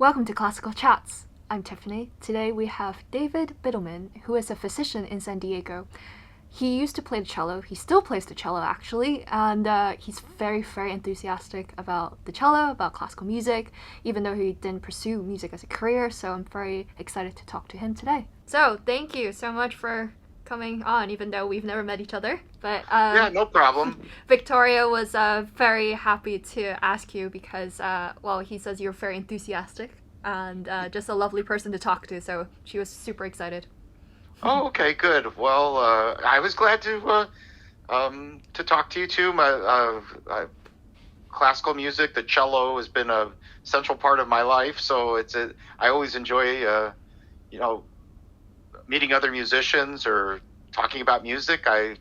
Welcome to Classical Chats. I'm Tiffany. Today we have David Bittleman, who is a physician in San Diego. He used to play the cello. He still plays the cello, actually, and he's very, very enthusiastic about the cello, about classical music, even though he didn't pursue music as a career, so I'm very excited to talk to him today. So, thank you so much for coming on, even though we've never met each other. But yeah, no problem. Victoria was very happy to ask you because, he says you're very enthusiastic and just a lovely person to talk to, so she was super excited. Oh, okay, good. Well, I was glad to talk to you too. Classical music, the cello has been a central part of my life, so I always enjoy, meeting other musicians or talking about music. I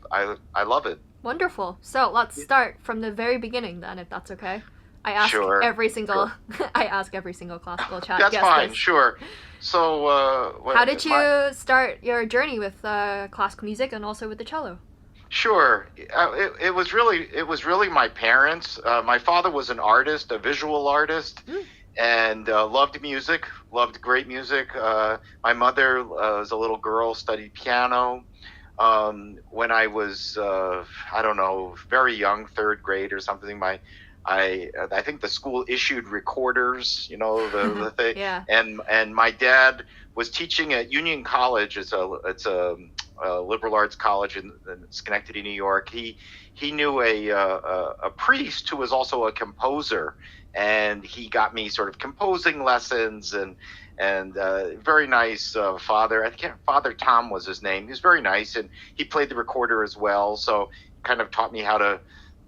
love it. Wonderful. So let's start from the very beginning then, if that's okay. I ask every single classical chat That's guest fine, this. sure. So, how did you start your journey with classical music and also with the cello? Sure. It was really my parents. My father was an artist, a visual artist, and loved music, loved great music. My mother, as a little girl, studied piano. When I was, very young, third grade or something, I think the school issued recorders, the thing. Yeah. And my dad was teaching at Union College. It's a liberal arts college in Schenectady, New York. He knew a priest who was also a composer, and he got me sort of composing lessons and very nice father. Father Tom was his name. He was very nice, and he played the recorder as well. So kind of taught me how to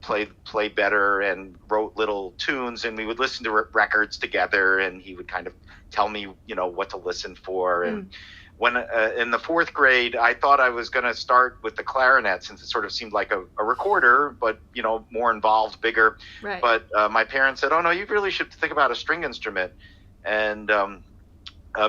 play better and wrote little tunes, and we would listen to records together, and he would kind of tell me, what to listen for. And when in the fourth grade, I thought I was going to start with the clarinet, since it sort of seemed like a recorder, but more involved, bigger. Right. But my parents said, "Oh no, you really should think about a string instrument," and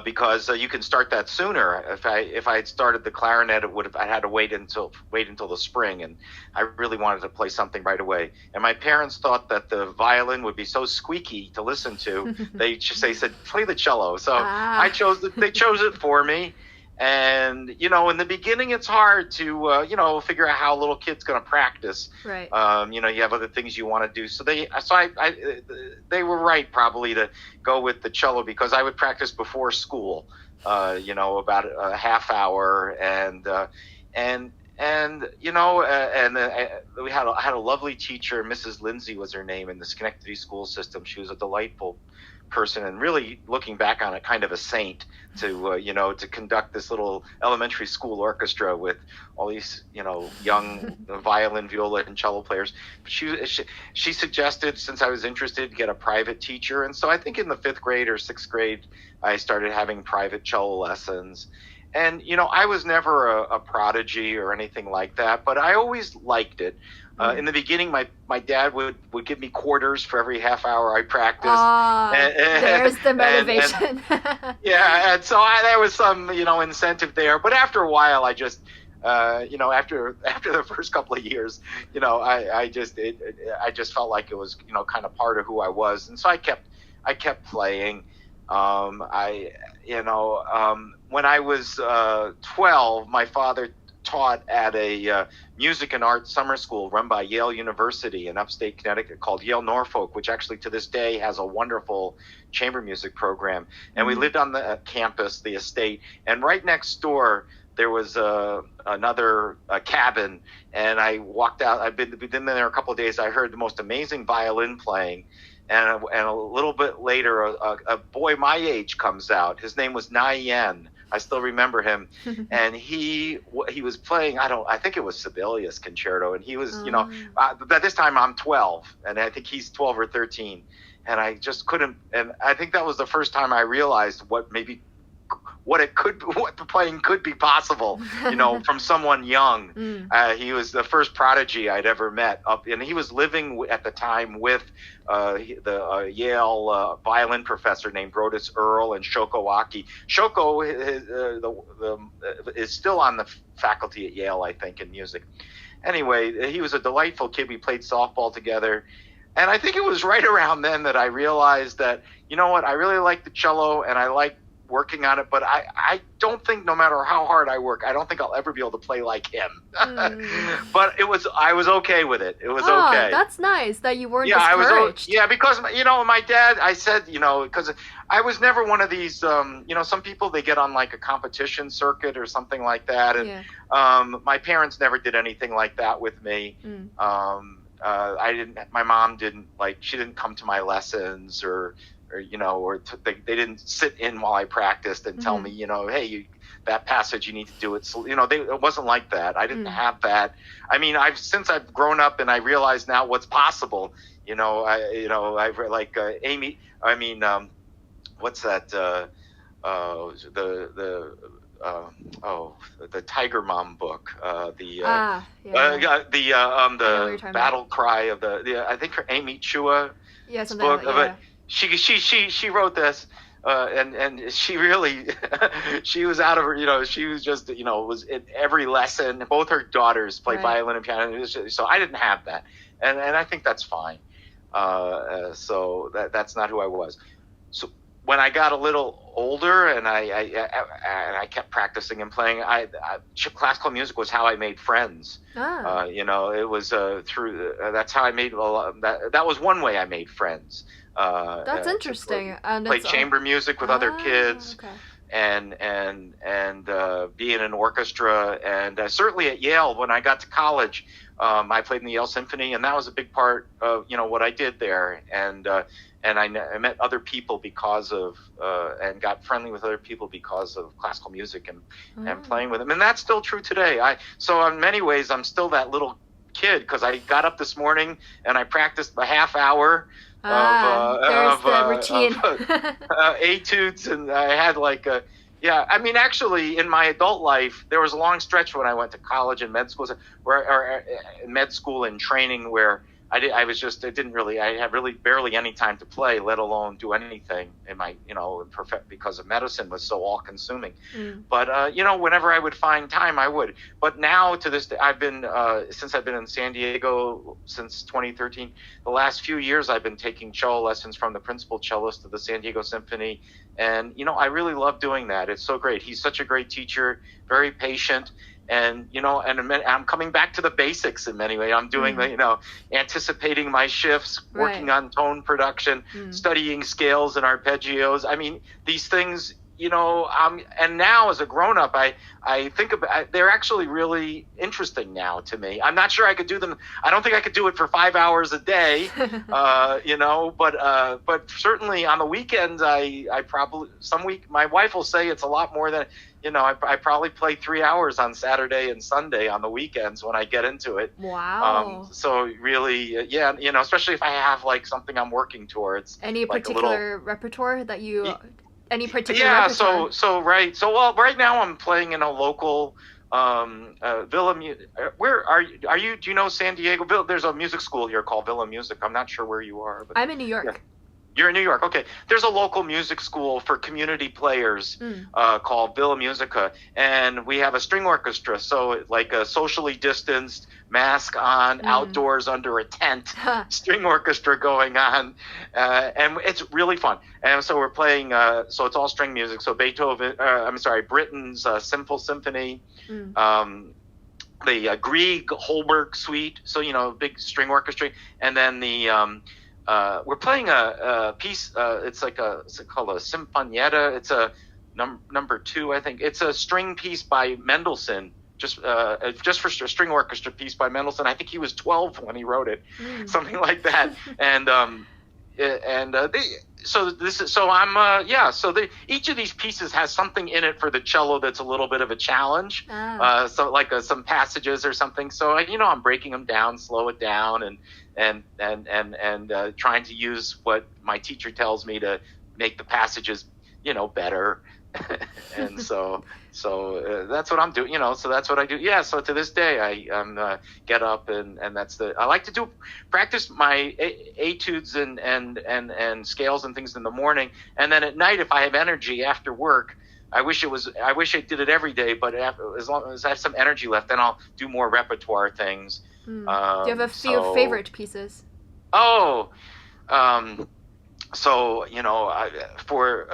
because you can start that sooner. If I had started the clarinet, I had to wait until the spring, and I really wanted to play something right away. And my parents thought that the violin would be so squeaky to listen to. They said, "Play the cello." So I chose it. They chose it for me. And in the beginning, it's hard to figure out how a little kid's going to practice. Right. You have other things you want to do. So they were right probably to go with the cello, because I would practice before school. About a half hour, and we had a lovely teacher. Mrs. Lindsay was her name, in the Schenectady school system. She was a delightful person, and really, looking back on it, kind of a saint to conduct this little elementary school orchestra with all these young violin, viola, and cello players. But she suggested, since I was interested, to get a private teacher, and so I think in the fifth grade or sixth grade I started having private cello lessons. And I was never a prodigy or anything like that, but I always liked it. In the beginning, my dad would give me quarters for every half hour I practiced. There's the motivation. And so there was some, incentive there. But after a while, I just, after the first couple of years, I just felt like it was, kind of part of who I was, and so I kept playing. When I was 12, my father taught at a music and art summer school run by Yale University in upstate Connecticut called Yale Norfolk, which actually to this day has a wonderful chamber music program. And we lived on the campus, the estate, and right next door there was another cabin, and I walked out. I've been there a couple of days. I heard the most amazing violin playing. And a little bit later, a boy my age comes out. His name was Nayen. I still remember him, and he was playing. I think it was Sibelius Concerto, and he was, By this time I'm 12, and I think he's 12 or 13, and I just couldn't. And I think that was the first time I realized what the playing could be possible, from someone young. He was the first prodigy I'd ever met and he was living at the time with the Yale violin professor named Brodus Earl and Shoko Aki. Shoko is still on the faculty at Yale, I think, in music. Anyway, he was a delightful kid. We played softball together. And I think it was right around then that I realized that, you know what, I really like the cello and I like working on it, but I don't think no matter how hard I work, I don't think I'll ever be able to play like him. But I was okay with it. It was okay. That's nice that you weren't Yeah, discouraged. because, my dad, I said, because I was never one of these, some people, they get on like a competition circuit or something like that. And my parents never did anything like that with me. My mom didn't she didn't come to my lessons they didn't sit in while I practiced and tell me, hey, that passage, you need to do it. So, it wasn't like that. I didn't have that. I mean, since I've grown up and I realize now what's possible, I've like Amy, what's that? The Tiger Mom book, the battle cry of I think her Amy Chua book. But she wrote this, and she really she was out of her, she was just was in every lesson. Both her daughters played violin and piano, so I didn't have that, and I think that's fine. So that's not who I was. So when I got a little older and I kept practicing and playing, classical music was how I made friends. It was through that's how I made a lot. That was one way I made friends. That's interesting. And play chamber music with other kids, okay. and be in an orchestra, and certainly at Yale when I got to college, I played in the Yale Symphony, and that was a big part of what I did there, and I met other people because of and got friendly with other people because of classical music and playing with them, and that's still true today. So in many ways I'm still that little kid because I got up this morning and I practiced a half hour there's the routine. Etudes, and I had actually in my adult life there was a long stretch when I went to college and med school or med school and training where I had really barely any time to play, let alone do anything in my, because of medicine was so all consuming. But, whenever I would find time, I would. But now to this day, since I've been in San Diego since 2013, the last few years I've been taking cello lessons from the principal cellist of the San Diego Symphony. And, I really love doing that. It's so great. He's such a great teacher, very patient. And, and I'm coming back to the basics in many ways. I'm doing anticipating my shifts, working on tone production, studying scales and arpeggios. I mean, these things, and now as a grown up, I think about, they're actually really interesting now to me. I'm not sure I could do them. I don't think I could do it for 5 hours a day, but certainly on the weekends, I probably, my wife will say it's a lot more than, I probably play 3 hours on Saturday and Sunday on the weekends when I get into it. Wow. So really, especially if I have something I'm working towards. Any particular repertoire that you... Any particular repertoire? Right now I'm playing in a local Villa. Where are you? Do you know San Diego? There's a music school here called Villa Music. I'm not sure where you are. But I'm in New York. Yeah. You're in New York. Okay. There's a local music school for community players called Villa Musica, and we have a string orchestra. So like a socially distanced, mask on, outdoors under a tent, string orchestra going on, and it's really fun. And so we're playing. So it's all string music. So Britten's Simple Symphony. The Grieg Holberg Suite. So big string orchestra, and then the we're playing a piece. It's called a Sinfonietta. It's a number 2, I think. It's a string piece by Mendelssohn, just for a string orchestra piece by Mendelssohn. I think he was 12 when he wrote it, something like that. Each of these pieces has something in it for the cello that's a little bit of a challenge. Some passages or something. So I'm breaking them down, slow it down, and trying to use what my teacher tells me to make the passages, better. And so that's what I'm doing, so that's what I do. Yeah. So to this day, I get up and I like to practice my etudes and scales and things in the morning. And then at night, if I have energy after work, I wish I did it every day, but as long as I have some energy left, then I'll do more repertoire things. Do you have a few favorite pieces? Oh, um, so for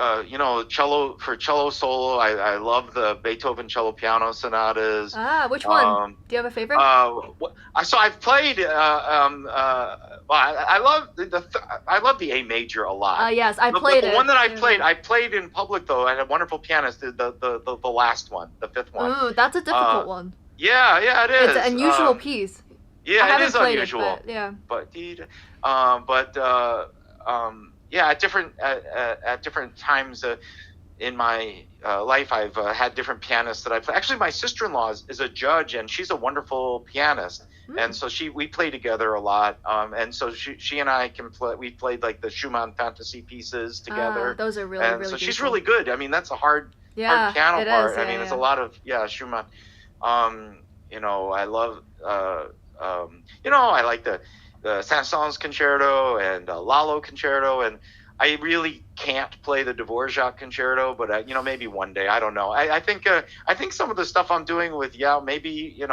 cello solo, I love the Beethoven cello piano sonatas. Ah, which one? Do you have a favorite? So I've played. Well, I love I love the A major a lot. Yes, I played the one that I played in public though. I had a wonderful pianist. The last one, the fifth one. Ooh, that's a difficult one. Yeah, it is. It's an unusual piece. Yeah, it is unusual. Yeah. At different times in my life, I've had different pianists that I play. Actually, my sister-in-law is a judge, and she's a wonderful pianist. And so we play together a lot. And so she and I can play. We played like the Schumann fantasy pieces together. Those are really, and really so beautiful. she's really good. I mean, that's a hard piano part. I mean, it's a lot of Schumann. I love. I like the Saint-Saëns concerto and Lalo concerto, and I really can't play the Dvorak concerto, but maybe one day. I don't know. I think some of the stuff I'm doing with maybe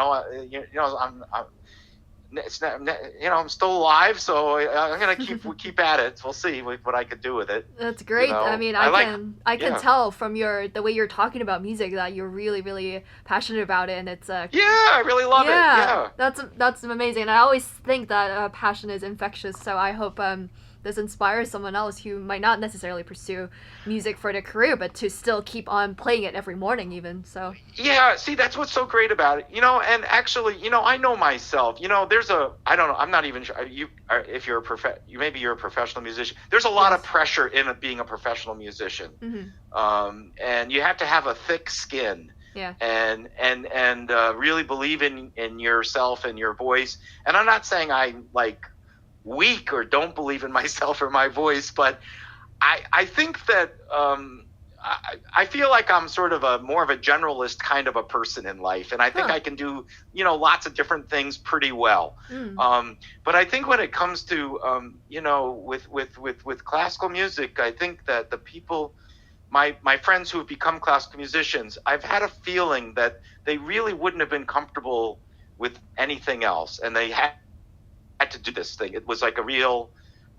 I'm still alive, so I'm gonna keep at it. We'll see what I could do with it. That's great. I mean, I can tell from the way you're talking about music that you're really, really passionate about it, and it's I really love it. Yeah, that's amazing. And I always think that passion is infectious. So I hope this inspires someone else who might not necessarily pursue music for their career, but to still keep on playing it every morning even. So yeah, see, that's what's so great about it, and actually, I know myself, there's I don't know, I'm not even sure if you're maybe you're a professional musician. There's a lot of pressure in being a professional musician. And you have to have a thick skin. Yeah. And really believe in yourself and your voice. And I'm not saying I weak or don't believe in myself or my voice, but I think that I feel like I'm sort of more of a generalist kind of a person in life, and I think I can do lots of different things pretty well. But I think when it comes to with classical music, I think that the people, my friends who have become classical musicians, I've had a feeling that they really wouldn't have been comfortable with anything else, and they had to do this thing. It was like a real,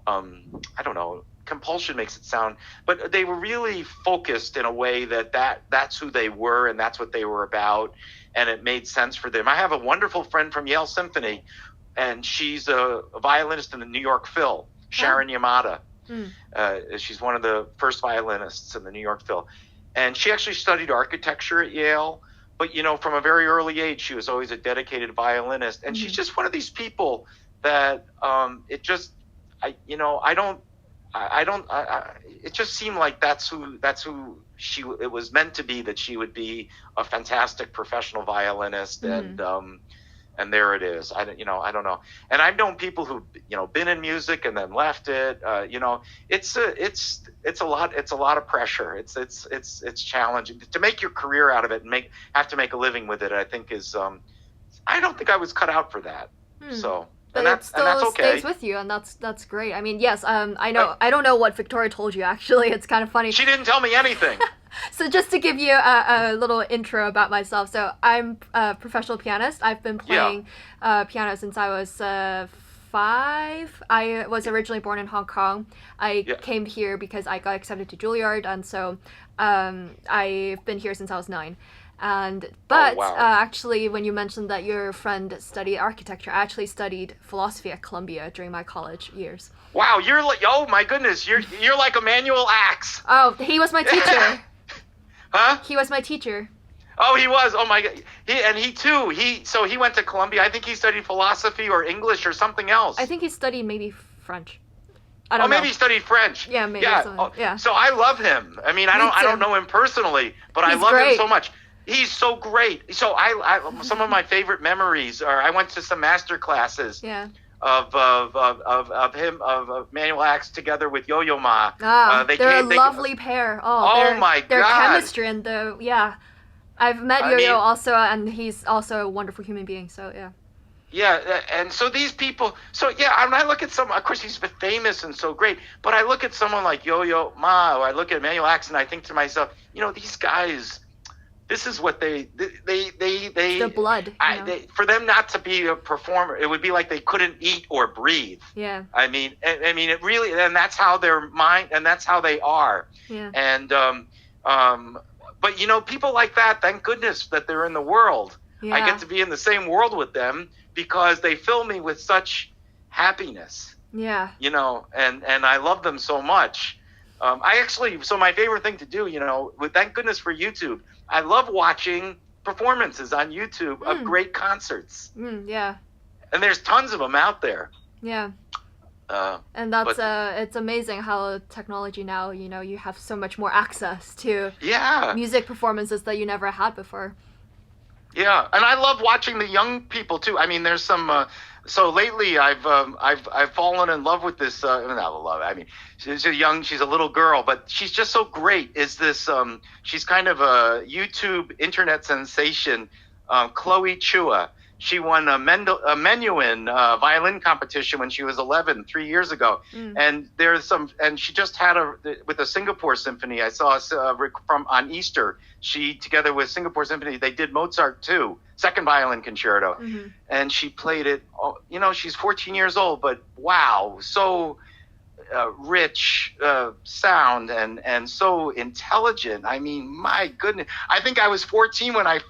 I don't know, compulsion makes it sound, but they were really focused in a way that's who they were and that's what they were about, and it made sense for them. I have a wonderful friend from Yale Symphony, and she's a violinist in the New York Phil, Sharon Yamada. She's one of the first violinists in the New York Phil, and she actually studied architecture at Yale, but from a very early age she was always a dedicated violinist, and she's just one of these people that it just it just seemed like that's who it was meant to be, that she would be a fantastic professional violinist. And there it is. I don't know. And I've known people who've been in music and then left it. It's a lot of pressure. It's challenging to make your career out of it and have to make a living with it. I think is I don't think I was cut out for that. So. But it still stays with you, and that's great. I mean, yes, I know. I don't know what Victoria told you, actually. It's kind of funny. She didn't tell me anything. So just to give you a little intro about myself. So I'm a professional pianist. I've been playing piano since I was 5. I was originally born in Hong Kong. I came here because I got accepted to Juilliard, and so I've been here since I was 9. Actually, when you mentioned that your friend studied architecture, I actually studied philosophy at Columbia during my college years. Wow, you're like, oh my goodness, you're like Emmanuel Axe. Oh, he was my teacher. Huh? He was my teacher. Oh, he was. Oh my God. He went to Columbia. I think he studied philosophy or English or something else. I think he studied maybe French. I don't know. Maybe he studied French. Yeah, maybe. Yeah. So I love him. I mean, I don't know him personally, but I love him so much. He's so great. So I some of my favorite memories are I went to some master classes of him, of Emmanuel Axe together with Yo-Yo Ma. They're a lovely pair. My God. Their chemistry and I've met Yo-Yo also, and he's also a wonderful human being. So yeah. Yeah, and so these people. So yeah, when I look at someone, of course he's famous and so great, but I look at someone like Yo-Yo Ma, or I look at Emmanuel Axe, and I think to myself, these guys. this is what they The blood. for them not to be a performer, it would be like they couldn't eat or breathe. Yeah. I mean, it really, and that's how their mind, and that's how they are. Yeah. And but you know, people like that, thank goodness that they're in the world. Yeah. I get to be in the same world with them because they fill me with such happiness. Yeah. You know, and I love them so much. So my favorite thing to do, you know, thank goodness for YouTube, I love watching performances on YouTube of great concerts. Yeah. And there's tons of them out there. Yeah. And that's it's amazing how technology now, you know, you have so much more access to music performances that you never had before. Yeah, and I love watching the young people too. I mean, there's some. So lately, I've fallen in love with this. Not love. I mean, she's a little girl, but she's just so great. Is this? She's kind of a YouTube internet sensation. Chloe Chua. She won a Menuhin violin competition when she was 11, 3 years ago. And and she just had with the Singapore Symphony. I saw on Easter. She, together with Singapore Symphony, they did Mozart too, second violin concerto. And she played it, you know, she's 14 years old, but wow, so rich sound and so intelligent. I mean, my goodness. I think I was 14 when I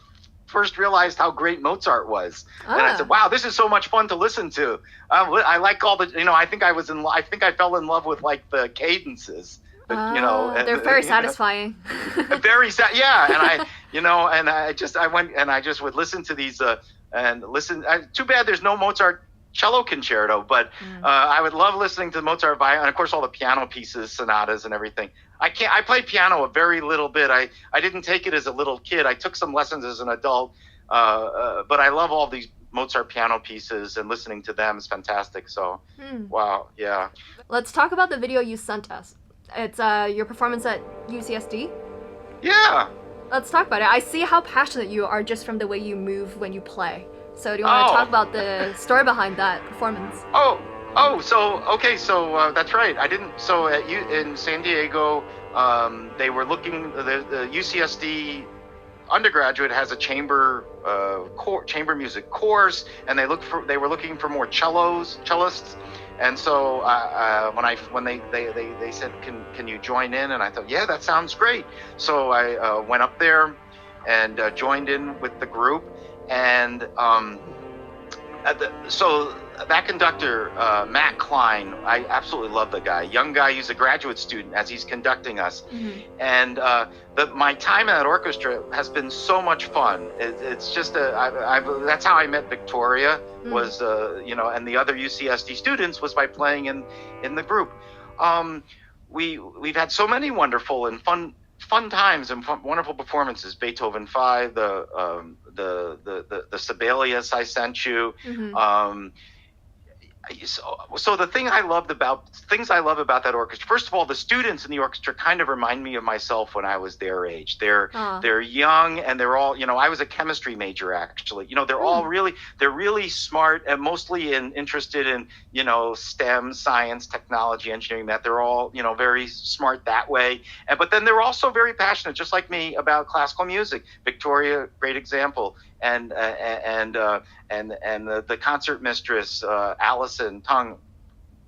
first realized how great Mozart was, and I said, "Wow, this is so much fun to listen to." I like all the, you know. I think I fell in love with like the cadences. You know, they're very satisfying. Very sad, yeah. And I went and I just would listen to these and listen. Too bad there's no Mozart cello concerto, but I would love listening to Mozart violin, and of course all the piano pieces, sonatas, and everything. I played piano a very little bit. I didn't take it as a little kid. I took some lessons as an adult, but I love all these Mozart piano pieces, and listening to them is fantastic. So, wow, yeah. Let's talk about the video you sent us. It's your performance at UCSD. Yeah. Let's talk about it. I see how passionate you are just from the way you move when you play. So do you want to talk about the story behind that performance? So that's right. I didn't. So in San Diego, they were looking. The UCSD undergraduate has a chamber music course, and they were looking for more cellists. And so when they said, can you join in? And I thought, yeah, that sounds great. So I went up there and joined in with the group. And so that conductor, Matt Klein, I absolutely love the guy. Young guy, he's a graduate student as he's conducting us. And my time in that orchestra has been so much fun. It's just that's how I met Victoria, was and the other UCSD students was by playing in the group. We've had so many wonderful and fun times and wonderful performances. Beethoven 5, the Sibelius I sent you. So the things I love about that orchestra, first of all, the students in the orchestra kind of remind me of myself when I was their age. They're young, and they're all, I was a chemistry major actually. They're all really smart and mostly interested in, STEM, science, technology, engineering, that they're all, very smart that way. But then they're also very passionate, just like me, about classical music. Victoria, great example. And the concert mistress, Allison Tung,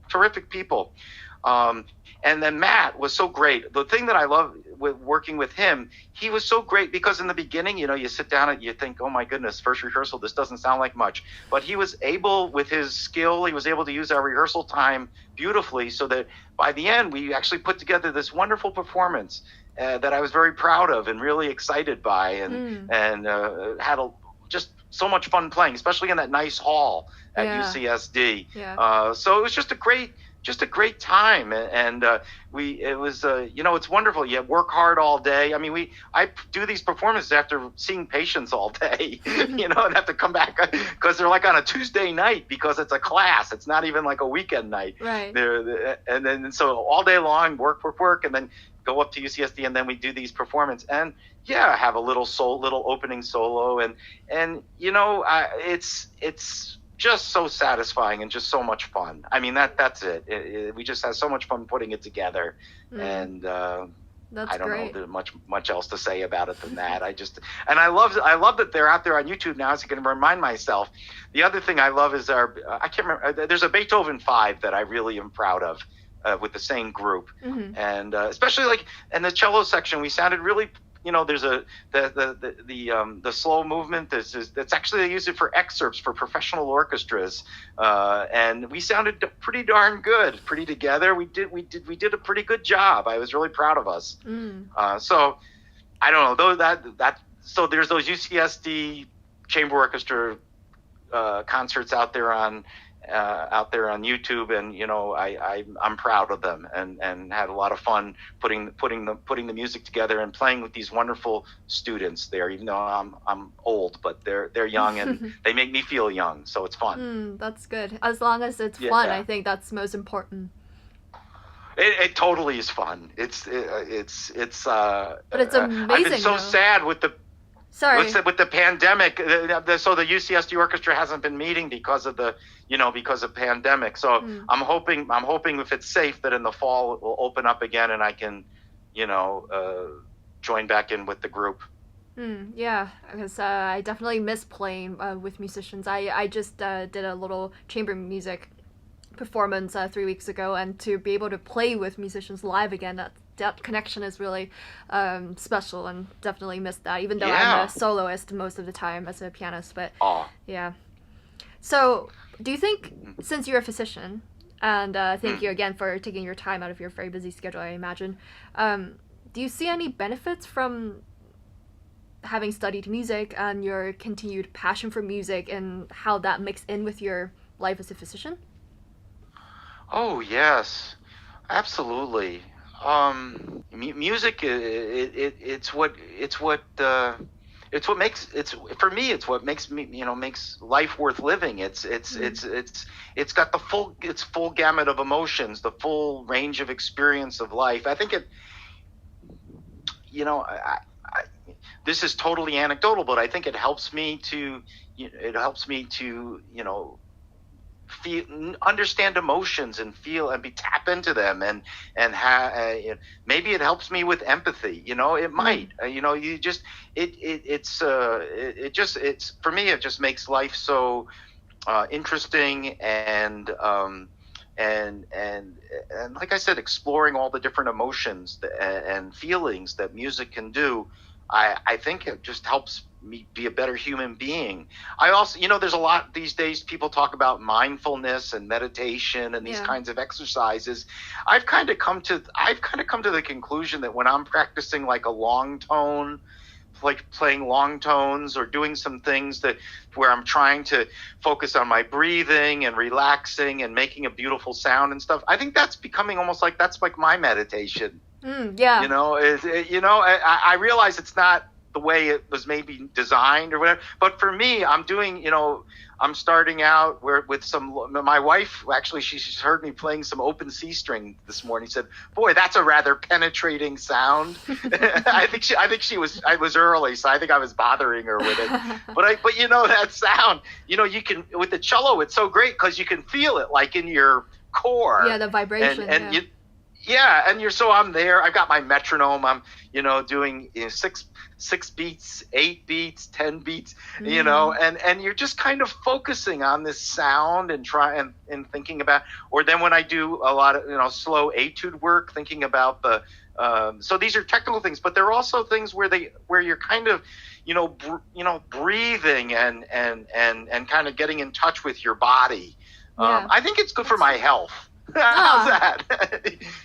terrific people. And then Matt was so great. The thing that I love with working with him, he was so great because in the beginning, you sit down and you think, oh my goodness, first rehearsal, this doesn't sound like much. But he was able, with his skill, he was able to use our rehearsal time beautifully, so that by the end, we actually put together this wonderful performance that I was very proud of and really excited by, and had just so much fun playing, especially in that nice hall at UCSD. Yeah. So it was just a great time, and it was it's wonderful. You work hard all day. I mean, I do these performances after seeing patients all day, and have to come back because they're like on a Tuesday night because it's a class. It's not even like a weekend night. Right. And then so all day long, work, and then go up to UCSD, and then we do these performances, and have a little opening solo, and it's just so satisfying and just so much fun. I mean, that's it. We just had so much fun putting it together, and That's I don't great. know much else to say about it than that. I love that they're out there on YouTube now. So I can remind myself. The other thing I love is I can't remember. There's a Beethoven 5 that I really am proud of. With the same group, and especially like in the cello section, we sounded really, there's the slow movement. That's actually, they use it for excerpts for professional orchestras, and we sounded pretty darn good, pretty together. We did a pretty good job. I was really proud of us. So I don't know though so there's those UCSD Chamber Orchestra concerts out there on YouTube, and I'm proud of them, and had a lot of fun putting the music together and playing with these wonderful students there. Even though I'm old, but they're young and they make me feel young, so it's fun. That's good. As long as it's fun, I think that's most important. It totally is fun. But it's amazing. I've been so sad with the. Sorry. With the pandemic, so the UCSD orchestra hasn't been meeting because of pandemic. So I'm hoping if it's safe that in the fall it will open up again and I can, join back in with the group. Yeah, because I definitely miss playing with musicians. I just did a little chamber music performance 3 weeks ago, and to be able to play with musicians live again, that connection is really special, and definitely missed that, even though I'm a soloist most of the time as a pianist. But yeah. So do you think, since you're a physician, and thank you again for taking your time out of your very busy schedule, I imagine, do you see any benefits from having studied music and your continued passion for music, and how that mixed in with your life as a physician? Oh yes, absolutely. Music, it's what makes makes life worth living. It's got its full gamut of emotions, the full range of experience of life. I think this is totally anecdotal, but I think it helps me to understand emotions and feel and tap into them, and maybe it helps me with empathy. It might. It's for me. It just makes life so interesting, and like I said, exploring all the different emotions and feelings that music can do. I think it just helps me be a better human being. I also, there's a lot these days, people talk about mindfulness and meditation and these kinds of exercises. I've kind of come to the conclusion that when I'm practicing like a long tone, like playing long tones or doing some things where I'm trying to focus on my breathing and relaxing and making a beautiful sound and stuff, I think that's becoming almost like that's like my meditation. Yeah. I realize it's not the way it was maybe designed or whatever, but for me, I'm doing, I'm starting out with my wife, actually, she's heard me playing some open C string this morning. She said, "Boy, that's a rather penetrating sound." I was early, so I think I was bothering her with it. But that sound, you can, with the cello, it's so great because you can feel it like in your core. Yeah, the vibration. So I'm there. I've got my metronome. I'm, doing 6 beats, 8 beats, 10 beats, and you're just kind of focusing on this sound and and thinking about, or then when I do a lot of, slow etude work, thinking about so these are technical things, but there are also things where you're kind of, breathing and kind of getting in touch with your body. I think it's good for my health. How's that?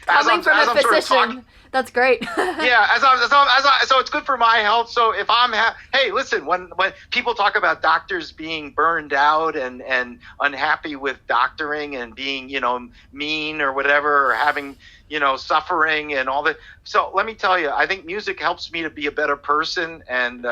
Coming from a physician, that's great. Yeah, so it's good for my health. So if hey, listen, when people talk about doctors being burned out and unhappy with doctoring and being, mean or whatever, or having, suffering and all that. So let me tell you, I think music helps me to be a better person and,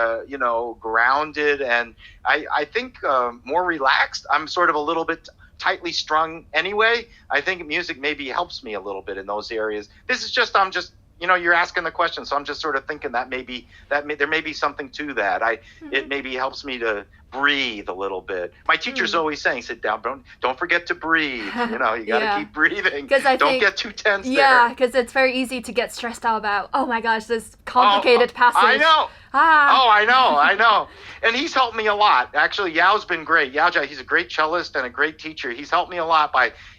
grounded, and I think more relaxed. I'm sort of a little bit tightly strung anyway. I think music maybe helps me a little bit in those areas. This is just, I'm just, you're asking the question, so I'm just sort of thinking that there may be something to that. It maybe helps me to breathe a little bit. My teacher's always saying, sit down, don't forget to breathe. You got to keep breathing. Don't get too tense there. Yeah, because it's very easy to get stressed out about, oh my gosh, this complicated passage. I know. Oh, I know. And he's helped me a lot. Actually, Yao's been great. Yao, he's a great cellist and a great teacher. He's helped me a lot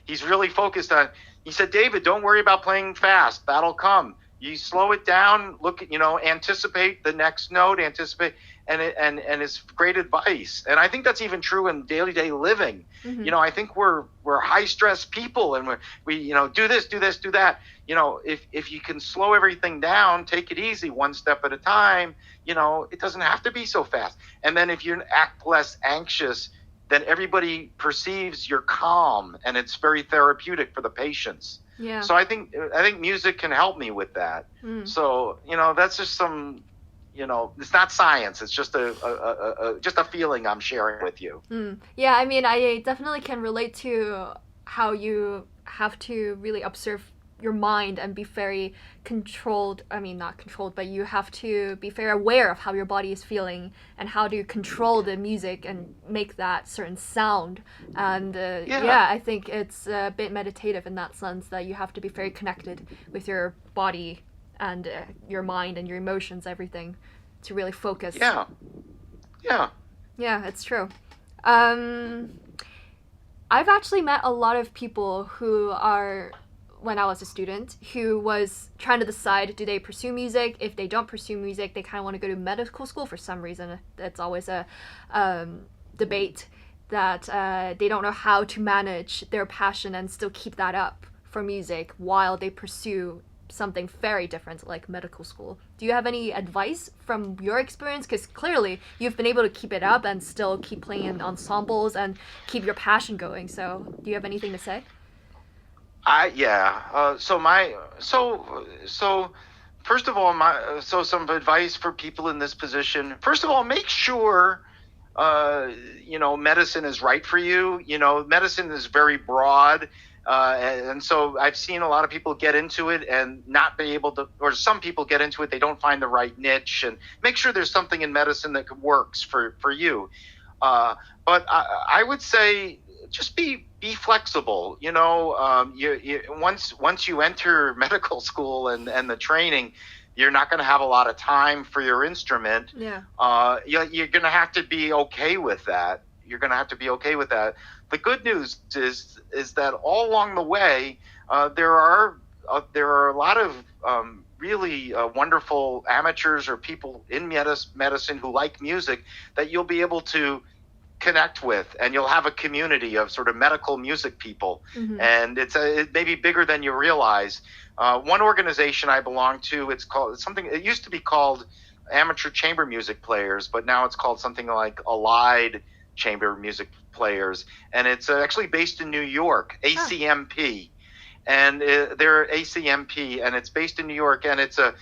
he's really focused on, he said, David, don't worry about playing fast. That'll come. You slow it down, look at, anticipate the next note, and it's great advice. And I think that's even true in day-to-day living. I think we're high stress people, and we do this, do that. If you can slow everything down, take it easy, one step at a time, it doesn't have to be so fast. And then if you act less anxious, then everybody perceives you're calm, and it's very therapeutic for the patients. Yeah. So I think music can help me with that. So that's just some, it's not science. It's just a feeling I'm sharing with you. Yeah, I mean, I definitely can relate to how you have to really observe your mind and be very controlled. I mean, not controlled, but you have to be very aware of how your body is feeling and how to control the music and make that certain sound. And I think it's a bit meditative in that sense, that you have to be very connected with your body and your mind and your emotions, everything, to really focus. Yeah, it's true. I've actually met a lot of people who are, when I was a student, who was trying to decide, do they pursue music? If they don't pursue music, they kind of want to go to medical school for some reason. It's always a debate that they don't know how to manage their passion and still keep that up for music while they pursue something very different like medical school. Do you have any advice from your experience? Because clearly you've been able to keep it up and still keep playing in ensembles and keep your passion going. So do you have anything to say? So first of all, some advice for people in this position. First of all, make sure, medicine is right for you. Medicine is very broad. And so I've seen a lot of people get into it and not be able to, or some people get into it, they don't find the right niche, and make sure there's something in medicine that works for you. But I would say just be flexible. Once you enter medical school and the training, you're not going to have a lot of time for your instrument. Yeah. You're going to have to be okay with that. The good news is that all along the way, there are a lot of really wonderful amateurs or people in medicine who like music that you'll be able to connect with, and you'll have a community of sort of medical music people. And it may be bigger than you realize. One organization I belong to, it used to be called Amateur Chamber Music Players, but now it's called something like Allied Chamber Music Players, and it's actually based in New York, ACMP. And they're ACMP, and it's based in New York, and it's a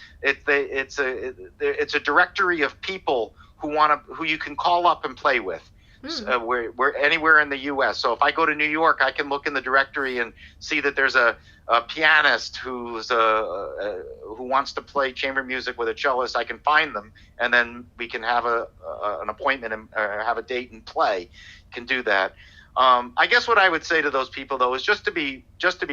directory of people who you can call up and play with. We're anywhere in the U.S. So if I go to New York, I can look in the directory and see that there's a pianist who wants to play chamber music with a cellist. I can find them, and then we can have an appointment and have a date and play. Can do that. I guess what I would say to those people though is just to be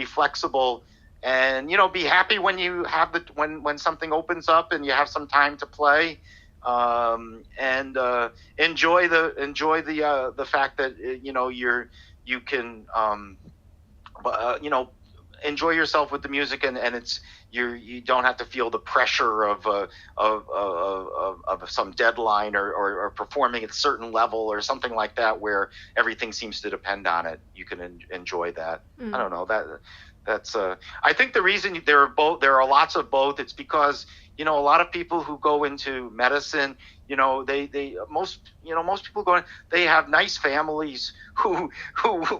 flexible, and be happy when you have when something opens up and you have some time to play. And enjoy the fact that you can enjoy yourself with the music, and you don't have to feel the pressure of some deadline or performing at a certain level or something like that where everything seems to depend on it. You can enjoy that. I don't know, that's I think the reason there are lots of both. It's because a lot of people who go into medicine, most people go in, they have nice families who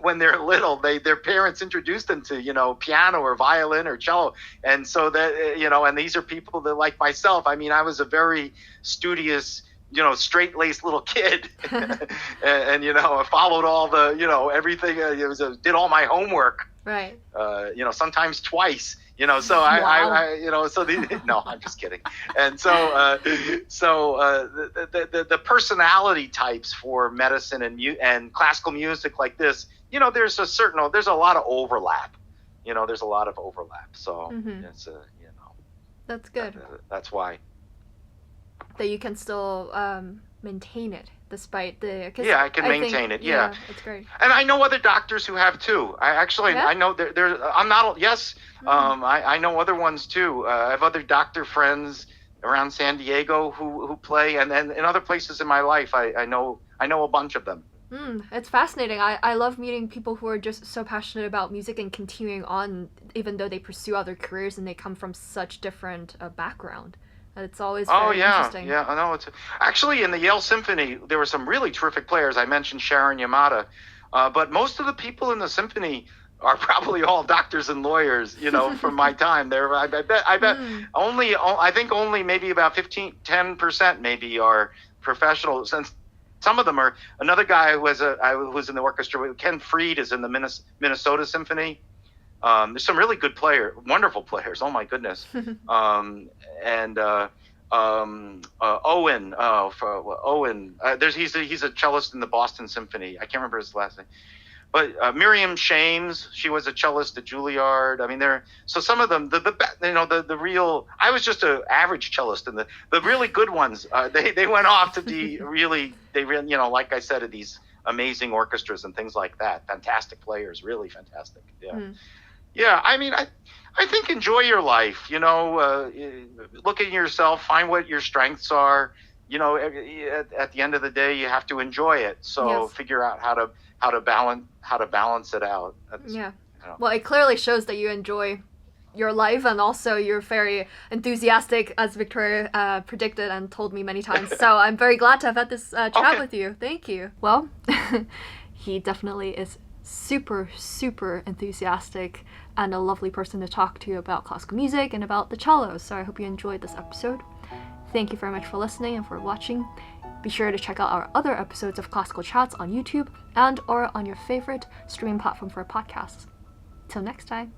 when they're little, their parents introduced them to, piano or violin or cello. And so that, and these are people that, like myself, I mean, I was a very studious, straight-laced little kid and I followed all the, everything, did all my homework. Right. Sometimes twice, So Wow. no, I'm just kidding. And the personality types for medicine and classical music like this, there's a lot of overlap. There's a lot of overlap. So it's That's good. That's why. That you can still maintain it despite the. Yeah, I can maintain it. Yeah, it's great. And I know other doctors who have too. I know there. I'm not. Yes, I know other ones too. I have other doctor friends around San Diego who play, and in other places in my life, I know a bunch of them. It's fascinating. I love meeting people who are just so passionate about music and continuing on, even though they pursue other careers and they come from such different background. It's always very interesting. Yeah, I know. It's actually in the Yale Symphony. There were some really terrific players. I mentioned Sharon Yamada, but most of the people in the symphony are probably all doctors and lawyers. From my time there. I bet. I think only maybe about 10% maybe are professionals, since some of them are. Another guy who was in the orchestra. Ken Freed is in the Minnesota Symphony. There's some really good wonderful players. Oh my goodness. And Owen. Owen. He's a cellist in the Boston Symphony. I can't remember his last name. But Miriam Shames, she was a cellist at Juilliard. I mean, so some of them, the real. I was just an average cellist, and the really good ones, they went off to be really, like I said, at these amazing orchestras and things like that. Fantastic players, really fantastic. Yeah. Yeah, I mean, I think enjoy your life. Look at yourself, find what your strengths are. At the end of the day, you have to enjoy it. So figure out how to balance it out. Well, it clearly shows that you enjoy your life, and also you're very enthusiastic, as Victoria predicted and told me many times. So I'm very glad to have had this chat with you. Thank you. Well, he definitely is super, super enthusiastic and a lovely person to talk to about classical music and about the cello. So I hope you enjoyed this episode. Thank you very much for listening and for watching. Be sure to check out our other episodes of Classical Chats on YouTube and or on your favorite streaming platform for podcasts. Till next time.